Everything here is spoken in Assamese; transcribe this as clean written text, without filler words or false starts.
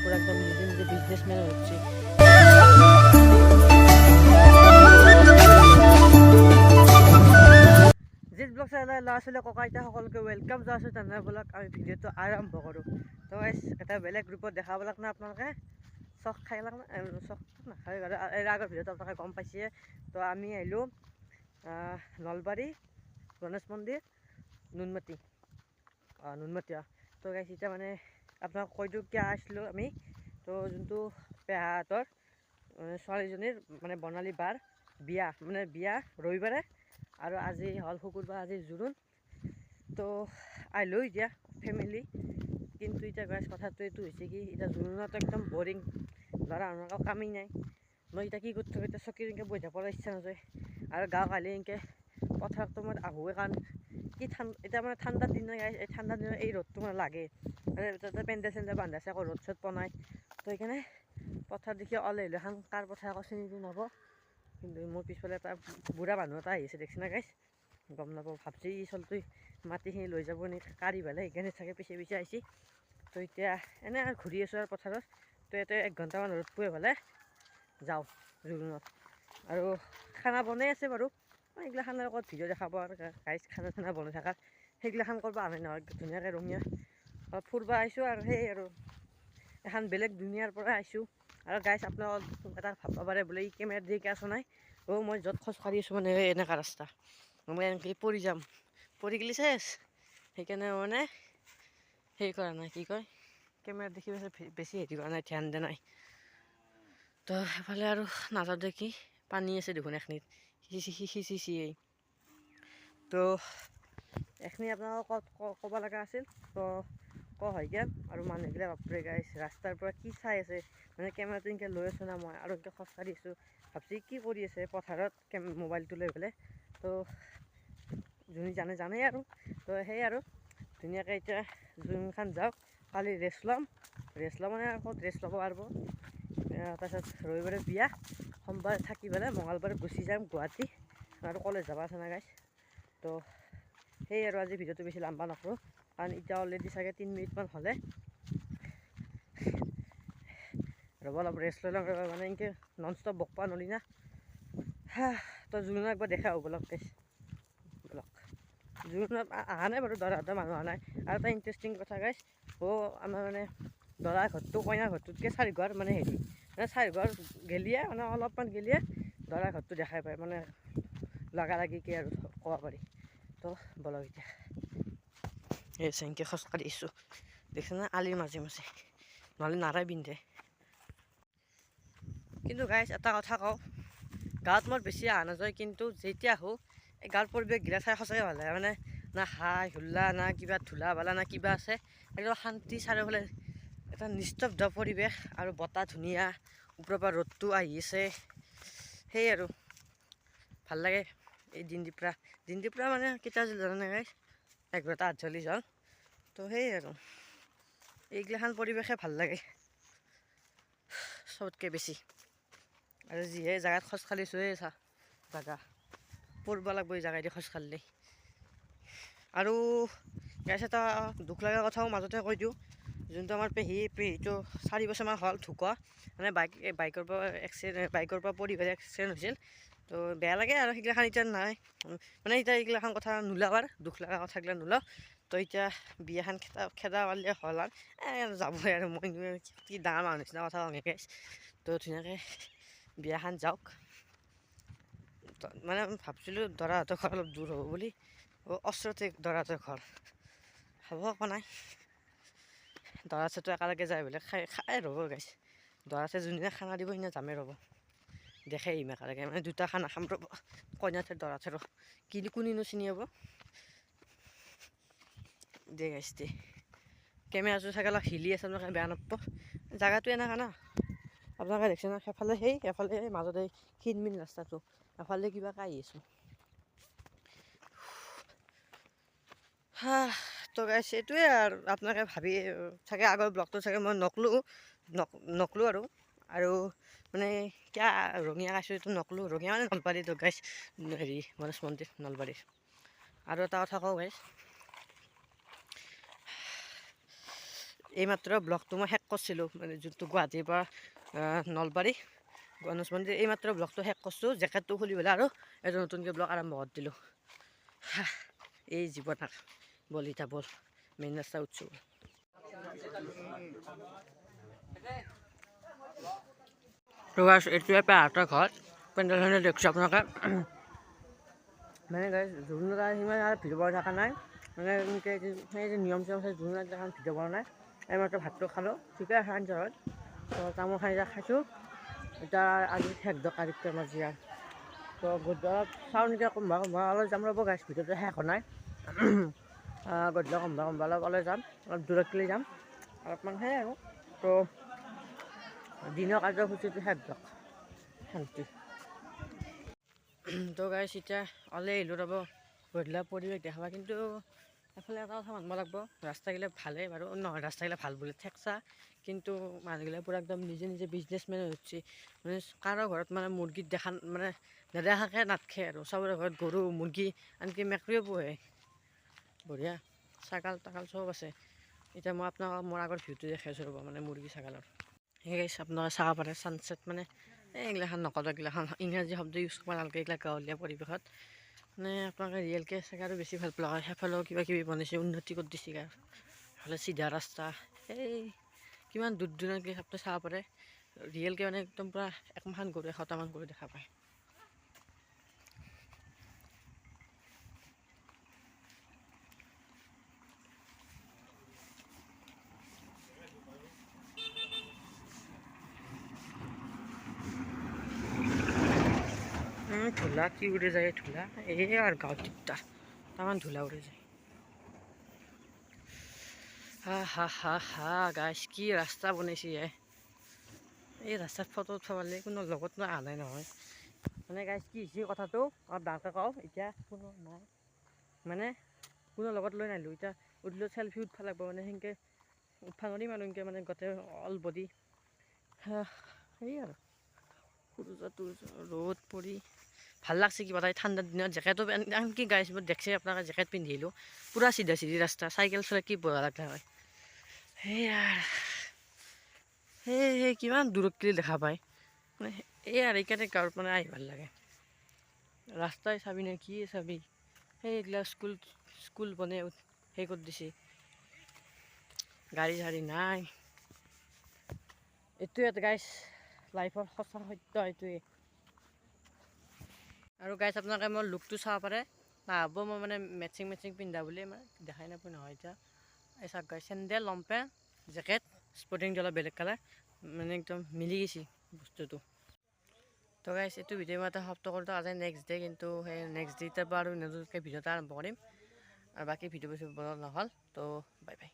পুৰো একদম নিজে নিজে বিজনেসম্যান হচ্ছে। জিত ব্লগ চাই ল'ৰা ছোৱালী ককা আইতা সকলোকে ৱেলকাম জনাইছোঁ তেনেহ'লে আমি ভিডিঅ'টো আৰম্ভ কৰোঁ। তো গাইছ এটা বেলেগ গ্ৰুপত দেখাব লাগ না আপোনালোকে চখ খাই লাগ না চখ নাখায় বাৰু এই আগৰ ভিডিঅ'টো আপোনালোকে গম পাইছে। তো আমি আহিলোঁ নলবাৰী গণেশ মন্দিৰ নুনমাটি নুনমাটি তো গাইছ এতিয়া মানে আপোনাক কৈ দিওঁ কিয় আহিছিলোঁ আমি। তো যোনটো পেহাহঁতৰ ছোৱালীজনীৰ মানে বৰ্ণালী বাৰ বিয়া মানে বিয়া ৰবিবাৰে আৰু আজি হ'ল শুকুৰবাৰ, আজি জোৰোণ। তো আহিলোঁ এতিয়া ফেমিলি। কিন্তু এতিয়া গাইছ কথাটো এইটো হৈছে কি এতিয়া জোৰোণত একদম বৰিং, ল'ৰা মানুহৰ কামেই নাই। মই এতিয়া কি কৰি থাকোঁ, এতিয়া চকীত এনেকৈ বহি থাকিবলৈ ইচ্ছা নাযায়। আৰু গাঁও খালি এনেকৈ পথাৰতো মই আহোঁৱে কাৰণ কি এতিয়া মানে ঠাণ্ডাৰ দিন গাইছ, এই ঠাণ্ডাৰ দিনত এই ৰ'দটো মানে লাগে মানে তাতে পেণ্ডেল চেণ্ডেল বান্ধাইছে আকৌ ৰ'দ চ'দ পনাই। তো সেইকাৰণে পথাৰ দেখি ওলাই আহিলোঁ। এখন কাৰ পথাৰ আকৌ চিনি নাপাব, কিন্তু মোৰ পিছফালে এটা বুঢ়া মানুহ এটা আহিছে দেখছি না গাইছ, গম নাপাওঁ ভাবছি চলটো মাটিখিনি লৈ যাব নেকি কাঢ়ি পেলাই, সেইকাৰণে চাগে পিছে পিছে আহিছে। তো এতিয়া এনেই আৰু ঘূৰি আছোঁ আৰু পথাৰত। তো ইয়াতে 1 ঘণ্টামান ৰ'দ পুৱে পেলাই যাওঁ জোৰোণত। আৰু খানা বনাই আছে বাৰু, এইগিলাখান আৰু ক'ত ভিডিঅ' দেখাব আৰু গাইছ খানা চানা বনাই থাকাৰ সেইগিলাখান কৰিব আনে নহয়। ধুনীয়াকৈ ৰঙীয়া অলপ ফুৰিব আহিছোঁ আৰু সেই আৰু এখন বেলেগ দুনিয়াৰ পৰা আহিছোঁ। আৰু গাইছ আপোনালোক এটা ভাবিব পাৰে বোলে ই কেমেৰাত দি আছোঁ নাই। মই য'ত খোজকাঢ়ি আছোঁ মানে এনেকুৱা ৰাস্তা, মই এনেকৈ পৰি যাম, পৰি গ'লে চেছ। সেইকাৰণে মানে সেই কৰা নাই, কি কয় কেমেৰাত দেখি বেছি হেৰি কৰা নাই, ধ্যান দিয়া নাই। তো সেইফালে আৰু নাযাওঁ দেখি পানী আছে দেখোন এখিনিত সিঁচিয়েই। তো এখিনি আপোনালোকক ক'ব লগা আছিল। তো হয় গেল আৰু মানুহগিলা বাপৰে গাইছ ৰাস্তাৰ পৰা কি চাই আছে, মানে কেমেৰাটো এনেকৈ লৈ আছোঁ না মই আৰু এনেকৈ খোজকাঢ়ি আছোঁ, ভাবছি কি কৰি আছে পথাৰত মোবাইলটো লৈ পেলাই। তো যোনে জানে আৰু। তো সেই আৰু ধুনীয়াকৈ এতিয়া যোনখান যাওক, কালি ৰেষ্ট ল'ম মানে ক'ত ৰেষ্ট ল'ব পাৰিব। তাৰপিছত ৰবিবাৰে বিয়া, সোমবাৰে থাকি পেলাই মঙলবাৰে গুচি যাম গুৱাহাটী, আৰু কলেজ যাব আছে না গাইছ। তো সেই আৰু আজি ভিডিঅ'টো বেছি লম্বা নকৰোঁ কাৰণ এতিয়া অলৰেডি চাগে 3 মিনিটমান হ'লে। ৰ'ব অলপ ৰেষ্ট লৈ ল'ম, মানে এনেকৈ নন ষ্টপ বকবা নলি না। তো জোৰোণত একবাৰ দেখা হ'ব ব্লগ গাইছ, ব্লগ জোৰোণত অহা নাই বাৰু, দৰাহঁতৰ মানুহ অহা নাই। আৰু এটা ইণ্টাৰেষ্টিং কথা গাইছ, আমাৰ মানে দৰা ঘৰটো কইনাৰ ঘৰটোতকৈ 4 ঘৰ মানে হেৰি, মানে 4 ঘৰ গেলিয়ে মানে অলপমান গেলিয়ে দৰা ঘৰটো দেখাই পায়, মানে লগা লাগিকে আৰু ক'ব পাৰি। তো বলক এতিয়া এই চেংকে খোজকাঢ়ি আছোঁ, দেখছে না আলিৰ মাজে মাজে, নহ'লে নাৰাই পিন্ধে। কিন্তু গাইছ এটা কথা কওঁ, গাঁৱত মোৰ বেছি অহা নাযায়, কিন্তু যেতিয়া আহোঁ এই গাঁৱৰ পৰিৱেশগিলা চাই সঁচাকৈ ভাল লাগে। মানে না হাই হুল্লা না কিবা ধূলা বালা না কিবা আছে, একদম শান্তি চাৰিওফালে এটা নিস্তব্ধ পৰিৱেশ আৰু বতাহ ধুনীয়া, ওপৰৰ পৰা ৰ'দটো আহি আছে, সেই আৰু ভাল লাগে। এই দিনটিৰ পৰা মানে কেতিয়া জানে গাইছ 11:48 হ'ল। তো সেই আৰু এইগিলাখান পৰিৱেশে ভাল লাগে চবতকৈ বেছি। আৰু যিহে জেগাত খোজকাঢ়িছোঁ এই চা জেগা পৰব লাগব এই জেগাইদি খোজকাঢ়িলে। আৰু গাইছ এটা দুখ লগা কথাও মাজতে কৈ দিওঁ, যোনটো আমাৰ পেহীটো 4 বছৰমান হ'ল ঢুকুৱা, মানে বাইকৰ পৰা পৰি পেলাই এক্সিডেণ্ট হৈছিল। তো বেয়া লাগে আৰু সেইগিলাখান এতিয়া নাই, মানে এতিয়া এইগিলাখান কথা নোলাওঁ আৰু দুখ লগা কথাগিলা নোলাওঁ। তো এতিয়া বিয়াখন খেদা পাৰিলে হ'ল আৰু যাবই আৰু মই কি ডাঙৰ মানুহ নিচিনা কথা কওঁ গাইছ। তো ধুনীয়াকৈ বিয়াখন যাওক। মানে ভাবছিলোঁ দৰাহঁতৰ ঘৰ অলপ দূৰ হ'ব বুলি, ওচৰতে দৰাহঁতৰ ঘৰ হ'ব, একো নাই। দৰা চৰাটো একেলগে যাই পেলাই খাই ৰ'ব গাইছ, দৰা চৰাই যোনদিনা খানা দিব সেইদিনা যামেই ৰ'ব, দেখে আহিম একেলগে, মানে 2টা খানা খাম ৰ'ব, কইনাথেৰ দৰাথেৰ কোনেনো চিনি পাব দে গাইছ দে। কেমেৰাটো চাগে অলপ হিলি আছে, আপোনালোকে বেয়া নাপাব, জেগাটো এনেকুৱা না আপোনালোকে দেখিছে না, এফালে মাজতে ক্ষীণমিন ৰাস্তাটো, এফালে কিবা আহি আছোঁ। তো গাইছ এইটোৱে আৰু আপোনালোকে ভাবি চাগে আগৰ ব্লগটো চাগে মই নকলোঁ আৰু মানে কিয় ৰঙিয়া আছোঁ এইটো নকলোঁ, ৰঙিয়া মানে নলবাৰীটো গাইছ, হেৰি গণেশ মন্দিৰ নলবাৰীৰ। আৰু এটা কথা কওঁ গাইছ, এইমাত্ৰ ব্লগটো মই শেষ কৰিছিলোঁ, মানে যোনটো গুৱাহাটীৰ পৰা নলবাৰী গণেশ মন্দিৰ। এইমাত্ৰ ব্লগটো শেষ কৰিছোঁ, জেকেটটো খুলি পেলাই আৰু এটা নতুনকৈ ব্লগ আৰম্ভ কৰি দিলোঁ। এই জীৱন আৰু বল ইতা বল মেইন ৰাস্তা উঠছোঁ। এইটোৱে পেহাহঁতৰ ঘৰ, পেণ্ডেলখনে দেখছোঁ আপোনালোকে। মানে গাইজ জুবিন দাৰ সিমান আৰু ভিডিঅ' বনাই থকা নাই, মানে এনেকৈ সেই যে নিয়ম চিয়ম জুবিন দাৰ এখন ভিডিঅ' বনোৱা নাই। এইমাত্ৰ ভাতটো খালোঁ, ঠিকে আছে আঞ্জাত। তো তামোল খাই খাইছোঁ, এতিয়া আজি শেষ দিয়ক কাৰিকৰ আজি আৰু। তো গধূলি অলপ চাওঁ নেকি কোনোবা অলপ যাম ৰ'ব গাইজ, ভিডিঅ'টো শেষ হোৱা নাই। গধূলি কোনোবা অলপ ওলাই যাম, অলপ দূৰত গ'লে যাম অলপমান সেই আৰু। তো দিনৰ কাৰ্যসূচীটো শেষ দিয়ক, শান্তি। তো গাইজ এতিয়া ওলাই আহিলোঁ ৰ'ব গধূলা পৰিৱেশ দেখাবা। কিন্তু এফালে এটা কথা মানিব লাগিব, ৰাস্তাগিলা ভালেই বাৰু, নহয় ৰাস্তাগিলা ভাল বুলি ঠেকচা, কিন্তু মানুহগিলা পূৰা একদম নিজে নিজে বিজনেছমেন হৈ উঠছে। মানে কাৰো ঘৰত মানে মুৰ্গী দেখা মানে নেদেখাকৈ নাথাকে আৰু, চবৰে ঘৰত গৰু মুৰ্গী আনকি মেকুৰীও পোহে। বঢ়িয়া, ছাগাল তাগাল চব আছে। এতিয়া মই আপোনাক মোৰ আগৰ ভিউটো দেখাই আছোঁ ৰ'ব, মানে মুৰ্গী ছাগালৰ। সেই গাইছ আপোনালোকে চাব পাৰে ছানছেট, মানে এইগিলাখান নক'ব, এইগিলাখান ইংৰাজী শব্দ ইউজ কৰিব নালাগে এইগিলা গাঁৱলীয়া পৰিৱেশত। মানে আপোনালোকে ৰিয়েলকৈ চাগে আৰু বেছি ভাল পালে হয়। সেইফালেও কিবা কিবি বনাইছে, উন্নতি কৰি দিছে গা, সেইফালে চিধা ৰাস্তা, এই কিমান দূৰ দূৰণলৈকে আপুনি চাব পাৰে। ৰিয়েলকৈ মানে একদম পূৰা একমাখান গৰু 100টামান গৰু দেখা পায়। ধূলা কি উড়ে যায়, ধূলা এই আৰ গাঁৱত দিগদাৰ, তামান ধূলা উড়ে যায়। হা হা হা হা গাইছ, কি ৰাস্তা বনাইছে এই ৰাস্তাত ফটো উঠাব পাৰলে কোনো লগত মই অহা নাই নহয়। মানে গাইছ কি হৈছে কথাটো অলপ ডাঙৰকৈ কওঁ, এতিয়া কোনো নাই, মানে কোনো লগত লৈ নাহিলোঁ। এতিয়া উঠিলেও চেল্ফি উঠিব লাগিব, মানে সেনেকৈ উঠিব নোৱাৰিম আৰু এনেকৈ মানে গোটেই অল বডি সেই আৰু সূৰ্য তূৰ্য ৰ'দ পৰি ভাল লাগছে কিবা এটা ঠাণ্ডাৰ দিনত। জেকেটো আনকি গাইছ মই দেখছে আপোনালোকে জেকেট পিন্ধি আহিলোঁ, পূৰা চিধা চিধি ৰাস্তা, চাইকেল চলাই কি বঢ়িয়া লাগা হয়। সেয়াই সেই কিমান দূৰত গ'লে দেখা পায়, মানে এই আৰু এইকাৰণে গাঁৱত মানে আহি ভাল লাগে। ৰাস্তাই চাবি নে কি চাবি, সেইগিলা স্কুল বনাই সেই কৰি দিছে, গাড়ী চাড়ী নাই। এইটোৱে গাইছ লাইফৰ সঁচা সত্য এইটোৱে। আৰু গাইছ আপোনালোকে মোৰ লুকটো চাব পাৰে, নাভাবব মই মানে মেচিং পিন্ধা বুলি, মানে দেখাই নাপায় নহয় এতিয়া। এই চাওক গাইছ, চেণ্ডেল লংপেণ্ট জেকেট স্পৰ্টিং অলপ বেলেগ কালাৰ, মানে একদম মিলি গৈছে বস্তুটো। তো গাইছ এইটো ভিডিঅ' মই এটা সমাপ্ত কৰোঁ, আজি নেক্সট ডে, কিন্তু সেই নেক্সট ডে তাৰ পৰা আৰু নতুনকৈ ভিডিঅ' এটা আৰম্ভ কৰিম। আৰু বাকী ভিডিঅ' বেছি বনোৱা নহ'ল, তো বাই বাই।